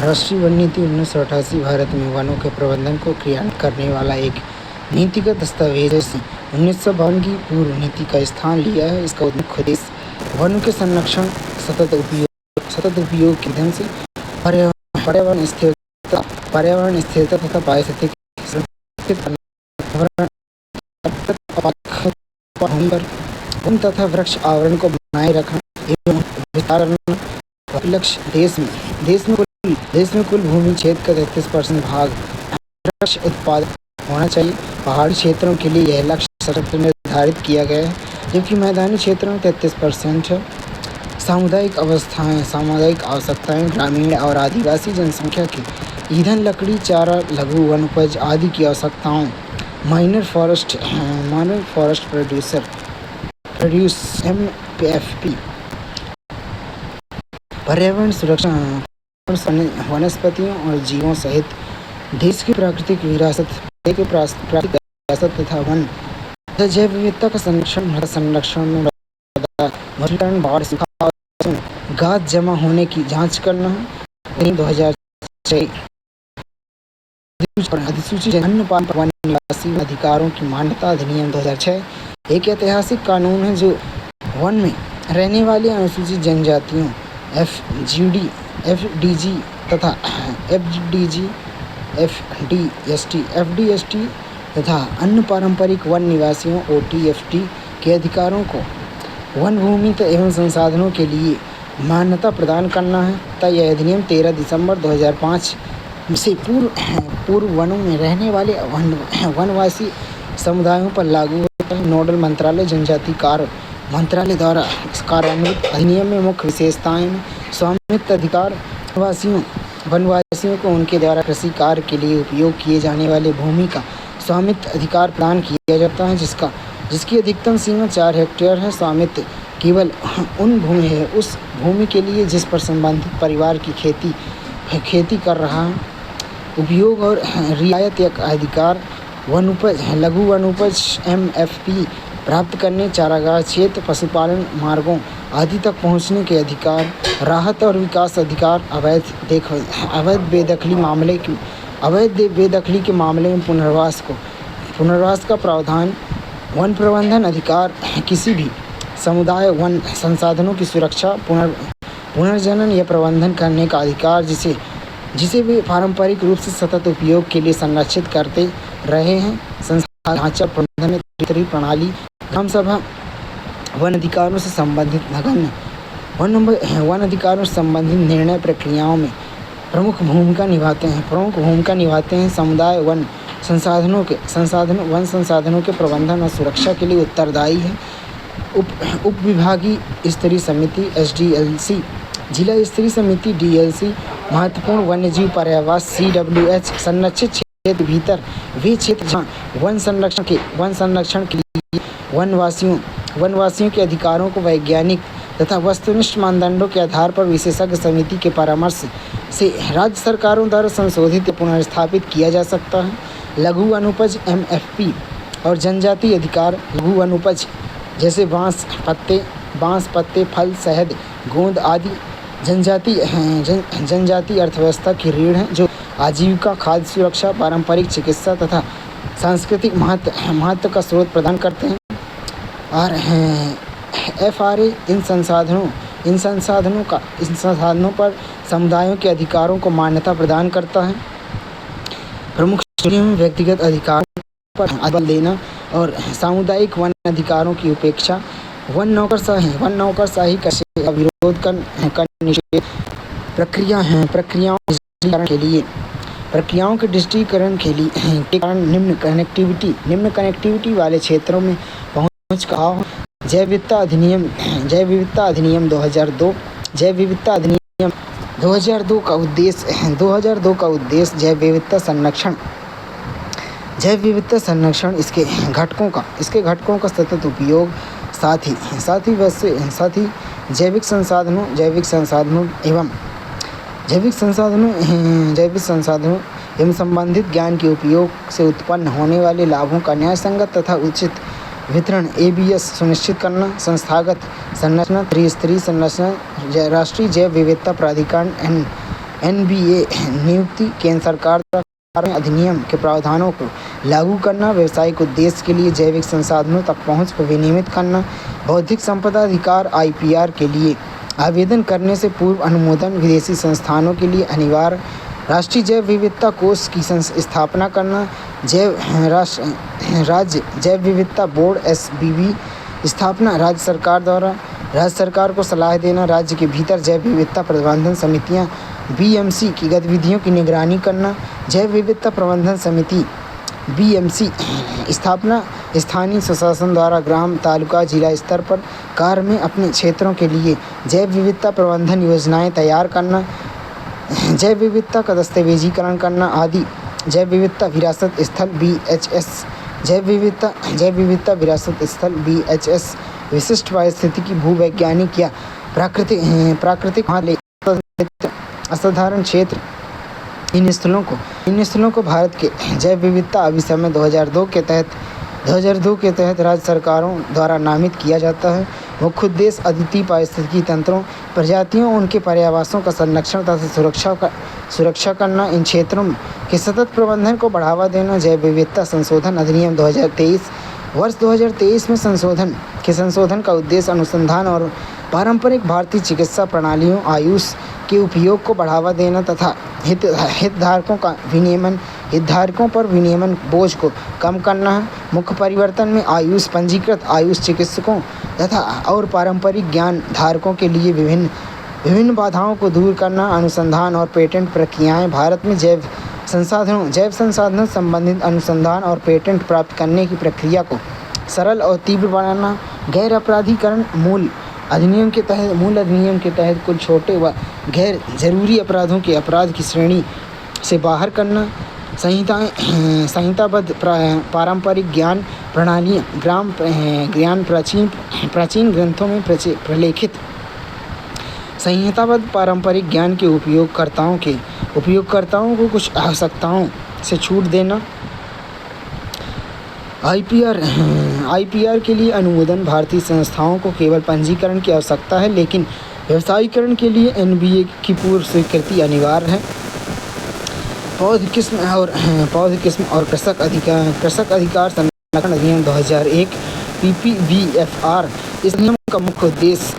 राष्ट्रीय वन नीति 1988 भारत में वनों के प्रबंधन को क्रियान्वित करने वाला एक नीतिगत दस्तावेज है। 1952 की पूर्व नीति का स्थान लिया है। इसका मुख्य उद्देश्य वनों के संरक्षण, सतत उपयोग के ईंधन से पर्यावरण स्थिरता तथा पारिस्थितिकी सुरक्षित वन तथा वृक्ष आवरण को बनाए रखना एवं विस्तार लक्ष्य देश में कुल भूमि क्षेत्र का 33% भाग वृक्ष उत्पादक होना चाहिए। पहाड़ी क्षेत्रों के लिए यह लक्ष्य सशक्त निर्धारित किया गया है, जबकि मैदानी क्षेत्रों में 33% है। सामुदायिक आवश्यकताएं ग्रामीण और आदिवासी जनसंख्या की ईंधन, लकड़ी, चारा, लघु वन उपज आदि की आवश्यकताओं माइनर फॉरेस्ट प्रोड्यूस MFP। पर्यावरण सुरक्षा वनस्पतियों और जीवों सहित देश की प्राकृतिक विरासत तथा वन जैव विविधता का संरक्षण में बाढ़, सूखा, गाद जमा होने की जांच करना है। 2006 अधिसूचित अन्य वन निवासी अधिकारों की मान्यता अधिनियम 2006 एक ऐतिहासिक कानून है जो वन में रहने वाली अनुसूचित जनजातियों FDG तथा FDST तथा अन्य पारंपरिक वन निवासियों OTFT के अधिकारों को वन भूमि एवं संसाधनों के लिए मान्यता प्रदान करना है। तथा यह अधिनियम 13 दिसंबर 2005 से पूर्व वनों में रहने वाले वनवासी समुदायों पर लागू होता है। नोडल मंत्रालय जनजाति कार्य मंत्रालय द्वारा कार्यान्वित अधिनियम में मुख्य विशेषताएं में स्वामित्व अधिकार, वनवासियों को उनके द्वारा कृषि कार्य के लिए उपयोग किए जाने वाले भूमि का स्वामित्व अधिकार प्रदान किया जाता है, जिसकी अधिकतम सीमा 4 हेक्टेयर है। स्वामित्व केवल उस भूमि के लिए जिस पर संबंधित परिवार की खेती कर रहा है। उपयोग और रियायत या अधिकार वन उपज, लघु वन उपज MFP प्राप्त करने, चारागाह क्षेत्र, पशुपालन मार्गों आदि तक पहुंचने के अधिकार, राहत और विकास अधिकार, अवैध बेदखली के मामले में पुनर्वास का प्रावधान, वन प्रबंधन अधिकार, किसी भी समुदाय वन संसाधनों की सुरक्षा, पुनर्जनन या प्रबंधन करने का अधिकार, जिसे वे पारंपरिक रूप से सतत उपयोग के लिए संरक्षित करते रहे हैं। संसाधन ढांचा प्रबंधन में त्रिस्तरीय प्रणाली, ग्राम सभा वन अधिकारों से संबंधित नगण्य वन अधिकारों से संबंधित निर्णय प्रक्रियाओं में प्रमुख भूमिका निभाते हैं। समुदाय वन संसाधनों के प्रबंधन और सुरक्षा के लिए उत्तरदायी है। उप विभागीय स्तरीय समिति SDLC, जिला स्तरीय समिति DLC, महत्वपूर्ण वन्यजीव पर्यावास CWH, संरक्षित क्षेत्र भीतर वे क्षेत्र जहाँ वन संरक्षण के लिए वनवासियों के अधिकारों को वैज्ञानिक तथा वस्तुनिष्ठ मानदंडों के आधार पर विशेषज्ञ समिति के परामर्श से राज्य सरकारों द्वारा संशोधित या पुनर्स्थापित किया जा सकता है। लघु वन उपज MFP और जनजाति अधिकार लघु वन उपज जैसे बांस, पत्ते, फल, शहद, गोंद आदि जनजाति अर्थव्यवस्था की रीढ़ हैं, जो आजीविका, खाद्य सुरक्षा, पारंपरिक चिकित्सा तथा सांस्कृतिक महत्व का स्रोत प्रदान करते हैं। और FRA इन संसाधनों पर समुदायों के अधिकारों को मान्यता प्रदान करता है। प्रमुख श्रेणियों में व्यक्तिगत अधिकारों पर बल देना और सामुदायिक वन अधिकारों की उपेक्षा, वन नौकरशाही का विरोध कर निषेध, प्रक्रियाओं के डिजिटीकरण के कारण निम्न कनेक्टिविटी वाले क्षेत्रों में पहुंच का अभाव, जैव विविधता अधिनियम 2002 का उद्देश्य जैव विविधता संरक्षण, इसके घटकों का सतत उपयोग, साथ ही जैविक संसाधनों एवं संबंधित ज्ञान के उपयोग से उत्पन्न होने वाले लाभों का न्यायसंगत तथा उचित वितरण ABS सुनिश्चित करना, संस्थागत संरचना, त्रिस्तरीय संरचना, राष्ट्रीय जैव विविधता प्राधिकरण NBA नियुक्ति, केंद्र सरकार द्वारा अधिनियम के प्रावधानों को लागू करना, व्यावसायिक उद्देश्य के लिए जैविक संसाधनों तक पहुंच को विनियमित करना, बौद्धिक संपदा अधिकार IPR के लिए आवेदन करने से पूर्व अनुमोदन, विदेशी संस्थानों के लिए अनिवार्य, राष्ट्रीय जैव विविधता कोष की स्थापना करना, राज्य जैव विविधता बोर्ड SBB स्थापना, राज्य सरकार द्वारा राज्य सरकार को सलाह देना, राज्य के भीतर जैव विविधता प्रबंधन समितियां BMC की गतिविधियों की निगरानी करना, जैव विविधता प्रबंधन समिति BMC स्थापना, स्थानीय स्वशासन द्वारा ग्राम, तालुका, जिला स्तर पर कार्य में अपने क्षेत्रों के लिए जैव विविधता प्रबंधन योजनाएं तैयार करना, जैव विविधता का दस्तावेजीकरण करना आदि। जैव विविधता विरासत स्थल BHS, जैव विविधता विरासत स्थल BHS विशिष्ट पारिस्थितिकी, भूवैज्ञानिक या प्राकृतिक असाधारण क्षेत्र। इन स्थलों को भारत के जैव विविधता अभिसमय 2002 के तहत राज्य सरकारों द्वारा नामित किया जाता है। मुख्य उद्देश्य अद्वितीय पारिस्थितिकी तंत्रों, प्रजातियों, उनके पर्यावासों का संरक्षण तथा सुरक्षा करना, इन क्षेत्रों के सतत प्रबंधन को बढ़ावा देना। जैव विविधता संशोधन अधिनियम 2023 वर्ष 2023 में संशोधन का उद्देश्य अनुसंधान और पारंपरिक भारतीय चिकित्सा प्रणालियों आयुष के उपयोग को बढ़ावा देना तथा हितधारकों पर विनियमन बोझ को कम करना है। मुख्य परिवर्तन में आयुष पंजीकृत आयुष चिकित्सकों तथा और पारंपरिक ज्ञान धारकों के लिए विभिन्न बाधाओं को दूर करना। अनुसंधान और पेटेंट प्रक्रियाएं, भारत में जैव संसाधनों संबंधित अनुसंधान और पेटेंट प्राप्त करने की प्रक्रिया को सरल और तीव्र बनाना। गैर अपराधीकरण, मूल अधिनियम के तहत कुल छोटे व गैर जरूरी अपराधों के अपराध की श्रेणी से बाहर करना। संहिताबद्ध पारंपरिक ज्ञान प्रणालियाँ प्राचीन ग्रंथों में प्रलेखित संहिताबद्ध पारंपरिक ज्ञान के उपयोगकर्ताओं को कुछ आवश्यकताओं से छूट देना। IPR के लिए अनुमोदन, भारतीय संस्थाओं को केवल पंजीकरण की आवश्यकता है, लेकिन व्यवसायीकरण के लिए NBA की पूर्व स्वीकृति अनिवार्य है। पौध किस्म और कृषक अधिकार संरक्षण अधिनियम 2001 PPVFR, इस नियम का मुख्य उद्देश्य